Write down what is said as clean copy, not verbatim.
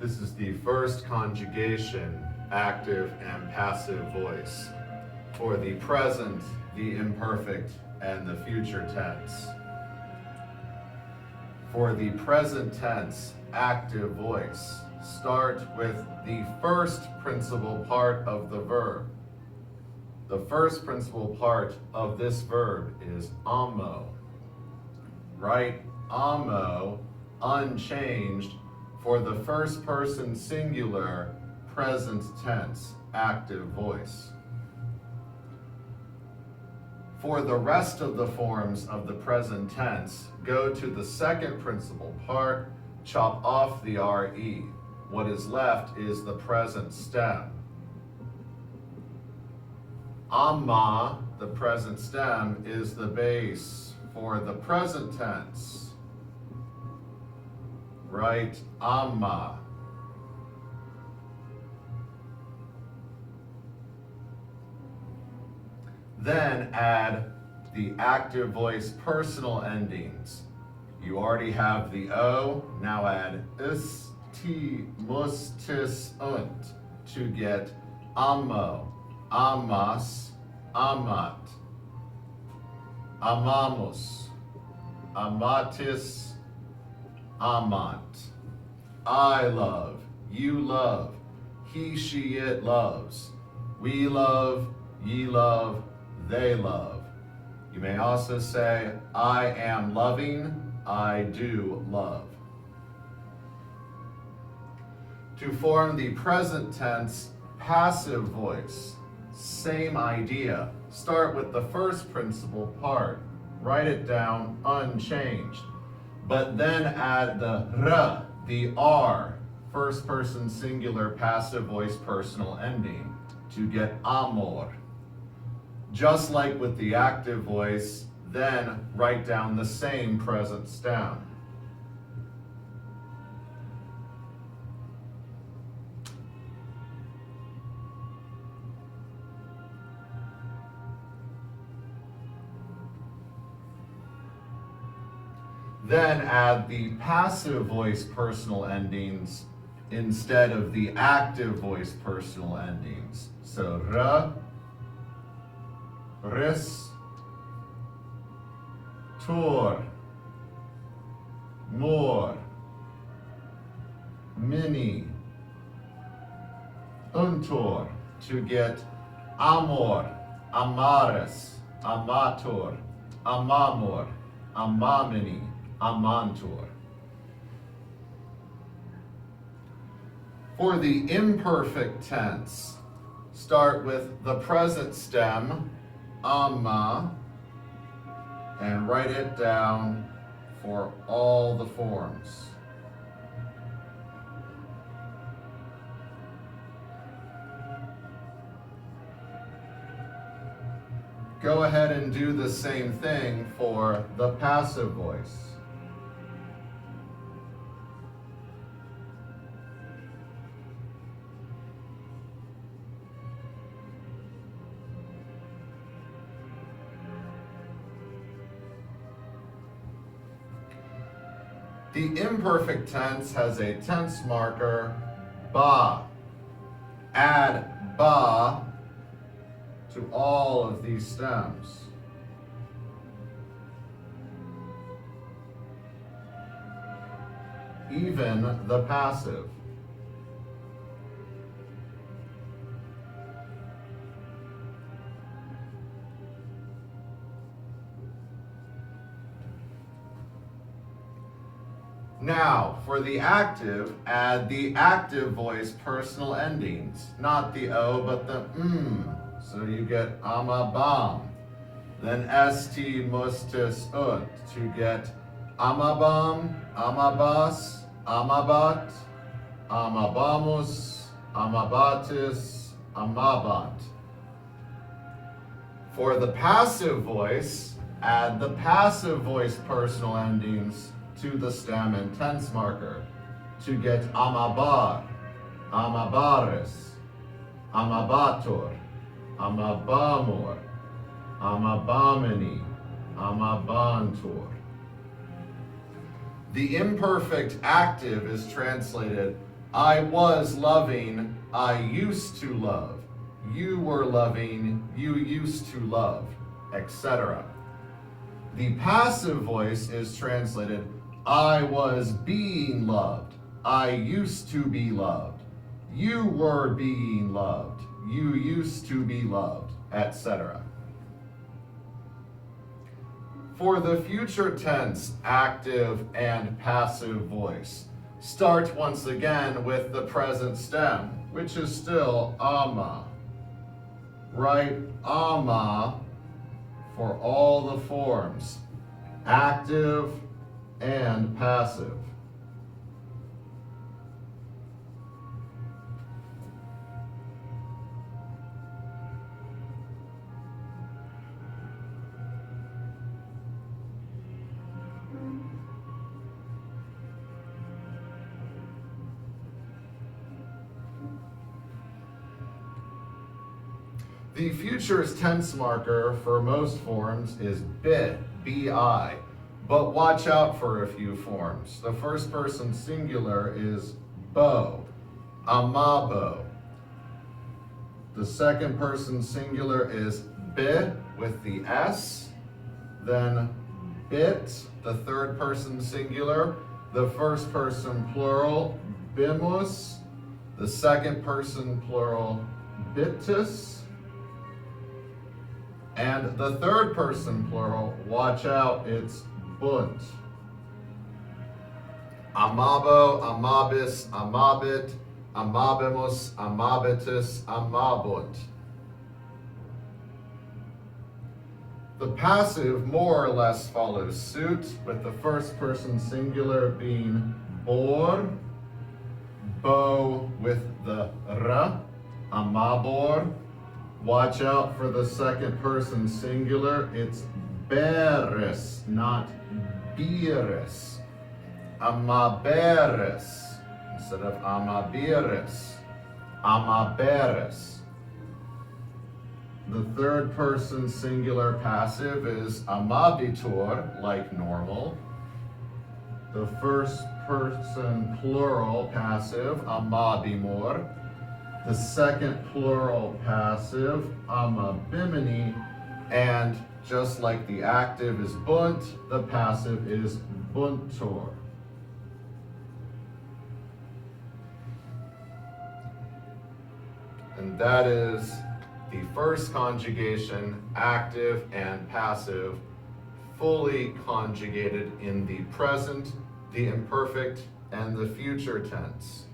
This is the first conjugation, active and passive voice, for the present, the imperfect, and the future tense. For the present tense, active voice, start with the first principal part of the verb. The first principal part of this verb is amo. Write amo unchanged for the first person singular present tense active voice. For the rest of the forms of the present tense, go to the second principal part, chop off the RE. What is left is the present stem. Amma, the present stem, is the base for the present tense. Write amma. Then add the active voice personal endings. You already have the O, now add is, t, mus, tis, und to get ammo, amas, amat, amamus, amatis, amant. I love, you love, he, she, it loves, we love, ye love, they love. You may also say, I am loving, I do love. To form the present tense passive voice, same idea. Start with the first principal part. Write it down unchanged. But then add the r, the r, first person singular passive voice personal ending to get amor. Just like with the active voice, then write down the same present stem. Then add the passive voice personal endings instead of the active voice personal endings. So r, ris, tor, more, mini, untor to get amor, amaris, amator, amamor, amamini, amantor. For the imperfect tense, start with the present stem, amma, and write it down for all the forms. Go ahead and do the same thing for the passive voice. The imperfect tense has a tense marker, ba. Add ba to all of these stems. Even the passive. Now, for the active, add the active voice personal endings. Not the O, but the So you get amabam. Then st, mustis, ut to get amabam, amabas, amabat, amabamus, amabatis, amabant. For the passive voice, add the passive voice personal endings to the stem and tense marker to get amabar, amabaris, amabator, amabamor, amabamini, amabantor. The imperfect active is translated I was loving, I used to love. You were loving, you used to love, etc. The passive voice is translated, I was being loved, I used to be loved. You were being loved, you used to be loved, etc. For the future tense, active and passive voice, start once again with the present stem, which is still ama. Write ama for all the forms, active and passive. The future's tense marker for most forms is bi, bi, but watch out for a few forms. The first person singular is bo, amabo. The second person singular is bi with the S, then bit, the third person singular, the first person plural, bimus, the second person plural, bitus, and the third person plural, watch out, it's bunt. Amabo, amabis, amabit, amabimus, amabitus, amabunt. The passive more or less follows suit, with the first person singular being bor, bo with the r, amabor. Watch out for the second person singular, it's beris, not beeris. Amaberis instead of amabiris. Amaberis. The third person singular passive is amabitur, like normal. The first person plural passive, amabimur. The second plural passive, amabimini, and just like the active is bunt, the passive is buntur. And that is the first conjugation, active and passive, fully conjugated in the present, the imperfect, and the future tense.